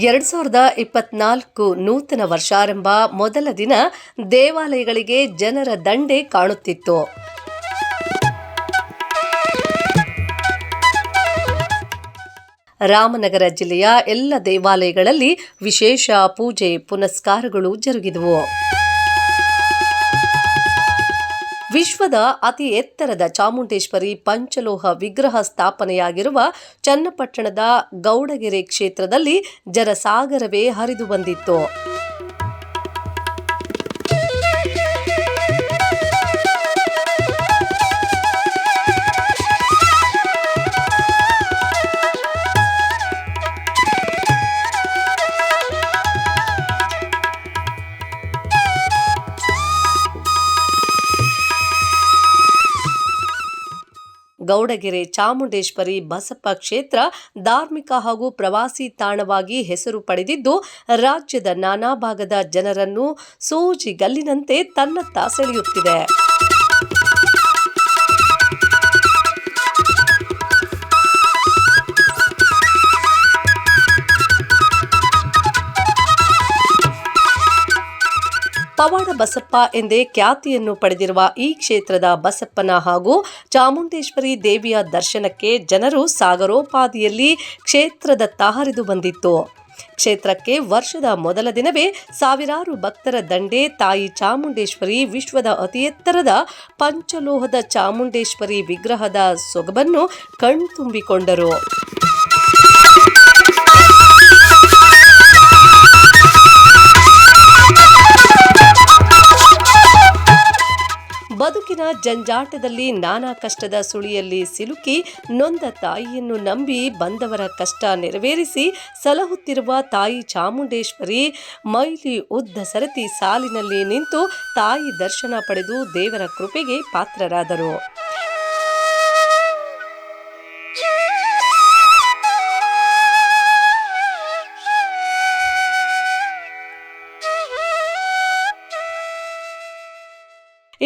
2024 ನೂತನ ವರ್ಷಾರಂಭ ಮೊದಲ ದಿನ ದೇವಾಲಯಗಳಿಗೆ ಜನರ ದಂಡೇ ಕಾಣುತ್ತಿತ್ತು. ರಾಮನಗರ ಜಿಲ್ಲೆಯ ಎಲ್ಲ ದೇವಾಲಯಗಳಲ್ಲಿ ವಿಶೇಷ ಪೂಜೆ ಪುನಸ್ಕಾರಗಳು ಜರುಗಿದವು. ವಿಶ್ವದ ಅತಿ ಎತ್ತರದ ಚಾಮುಂಡೇಶ್ವರಿ ಪಂಚಲೋಹ ವಿಗ್ರಹ ಸ್ಥಾಪನೆಯಾಗಿರುವ ಚನ್ನಪಟ್ಟಣದ ಗೌಡಗೆರೆ ಕ್ಷೇತ್ರದಲ್ಲಿ ಜನಸಾಗರವೇ ಹರಿದು ಬಂದಿತ್ತು. ಗೌಡಗೆರೆ ಚಾಮುಂಡೇಶ್ವರಿ ಬಸಪ್ಪ ಕ್ಷೇತ್ರ ಧಾರ್ಮಿಕ ಹಾಗೂ ಪ್ರವಾಸಿ ತಾಣವಾಗಿ ಹೆಸರು ಪಡೆದಿದ್ದು, ರಾಜ್ಯದ ನಾನಾ ಭಾಗದ ಜನರನ್ನು ಸೂಜಿಗಲ್ಲಿನಂತೆ ತನ್ನತ್ತ ಸೆಳೆಯುತ್ತಿದೆ. ಪವಾಡ ಬಸಪ್ಪ ಎಂದೇ ಖ್ಯಾತಿಯನ್ನು ಪಡೆದಿರುವ ಈ ಕ್ಷೇತ್ರದ ಬಸಪ್ಪನ ಹಾಗೂ ಚಾಮುಂಡೇಶ್ವರಿ ದೇವಿಯ ದರ್ಶನಕ್ಕೆ ಜನರು ಸಾಗರೋಪಾದಿಯಲ್ಲಿ ಕ್ಷೇತ್ರದತ್ತ ಹರಿದು ಬಂದಿತ್ತು. ಕ್ಷೇತ್ರಕ್ಕೆ ವರ್ಷದ ಮೊದಲ ದಿನವೇ ಸಾವಿರಾರು ಭಕ್ತರ ದಂಡೇ ತಾಯಿ ಚಾಮುಂಡೇಶ್ವರಿ ವಿಶ್ವದ ಅತಿ ಎತ್ತರದ ಪಂಚಲೋಹದ ಚಾಮುಂಡೇಶ್ವರಿ ವಿಗ್ರಹದ ಸೊಗಬನ್ನು ಕಣ್ತುಂಬಿಕೊಂಡರು. ಬದುಕಿನ ಜಂಜಾಟದಲ್ಲಿ ನಾನಾ ಕಷ್ಟದ ಸುಳಿಯಲ್ಲಿ ಸಿಲುಕಿ ನೊಂದ ತಾಯಿಯನ್ನು ನಂಬಿ ಬಂದವರ ಕಷ್ಟ ನೆರವೇರಿಸಿ ಸಲಹುತ್ತಿರುವ ತಾಯಿ ಚಾಮುಂಡೇಶ್ವರಿ ಮೈಲಿ ಉದ್ದ ಸರತಿ ಸಾಲಿನಲ್ಲಿ ನಿಂತು ತಾಯಿ ದರ್ಶನ ಪಡೆದು ದೇವರ ಕೃಪೆಗೆ ಪಾತ್ರರಾದರು.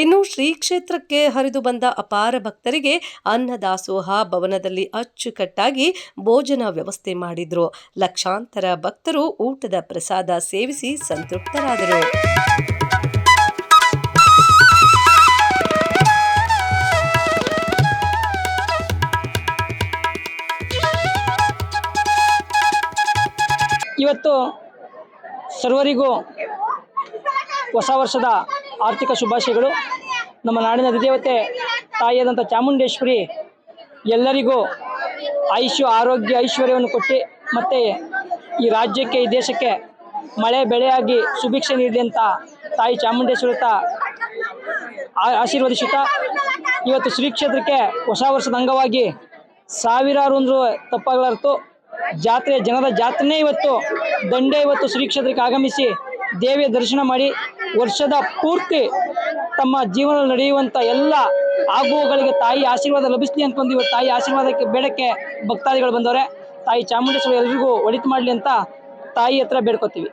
ಇನ್ನು ಶ್ರೀ ಕ್ಷೇತ್ರಕ್ಕೆ ಹರಿದು ಬಂದ ಅಪಾರ ಭಕ್ತರಿಗೆ ಅನ್ನದಾಸೋಹ ಭವನದಲ್ಲಿ ಅಚ್ಚುಕಟ್ಟಾಗಿ ಭೋಜನ ವ್ಯವಸ್ಥೆ ಮಾಡಿದ್ರು. ಲಕ್ಷಾಂತರ ಭಕ್ತರು ಊಟದ ಪ್ರಸಾದ ಸೇವಿಸಿ ಸಂತೃಪ್ತರಾದರು. ಇವತ್ತು ಸರ್ವರಿಗೂ ಹೊಸ ವರ್ಷದ ಆರ್ಥಿಕ ಶುಭಾಶಯಗಳು. ನಮ್ಮ ನಾಡಿನ ಅಧಿದೇವತೆ ತಾಯಿಯಾದಂಥ ಚಾಮುಂಡೇಶ್ವರಿ ಎಲ್ಲರಿಗೂ ಆಯುಷ್ಯ ಆರೋಗ್ಯ ಐಶ್ವರ್ಯವನ್ನು ಕೊಟ್ಟು ಮತ್ತು ಈ ರಾಜ್ಯಕ್ಕೆ ಈ ದೇಶಕ್ಕೆ ಮಳೆ ಬೆಳೆಯಾಗಿ ಸುಭಿಕ್ಷೆ ನೀಡಲಿ ಅಂತ ತಾಯಿ ಚಾಮುಂಡೇಶ್ವರಿ ಆಶೀರ್ವದಿಸುತ್ತಾ ಇವತ್ತು ಶ್ರೀ ಕ್ಷೇತ್ರಕ್ಕೆ ಹೊಸ ವರ್ಷದ ಅಂಗವಾಗಿ ಸಾವಿರಾರು ಅಂದರೂ ತಪ್ಪಾಗಲಾರ್ತು ಜಾತ್ರೆ ಜನರ ಜಾತ್ರೆನೇ ಇವತ್ತು ದಂಡೆ ಇವತ್ತು ಶ್ರೀ ಕ್ಷೇತ್ರಕ್ಕೆ ಆಗಮಿಸಿ ದೇವಿಯ ದರ್ಶನ ಮಾಡಿ ವರ್ಷದ ಪೂರ್ತಿ ತಮ್ಮ ಜೀವನದಲ್ಲಿ ನಡೆಯುವಂಥ ಎಲ್ಲ ಆಗುವಗಳಿಗೆ ತಾಯಿ ಆಶೀರ್ವಾದ ಲಭಿಸಲಿ ಅಂತಂದು ಇವತ್ತು ತಾಯಿ ಆಶೀರ್ವಾದಕ್ಕೆ ಬೇಡಕ್ಕೆ ಭಕ್ತಾದಿಗಳು ಬಂದವರೆ. ತಾಯಿ ಚಾಮುಂಡೇಶ್ವರಿ ಎಲ್ರಿಗೂ ಒಳಿತು ಮಾಡಲಿ ಅಂತ ತಾಯಿ ಹತ್ರ ಬೇಡ್ಕೊತೀವಿ.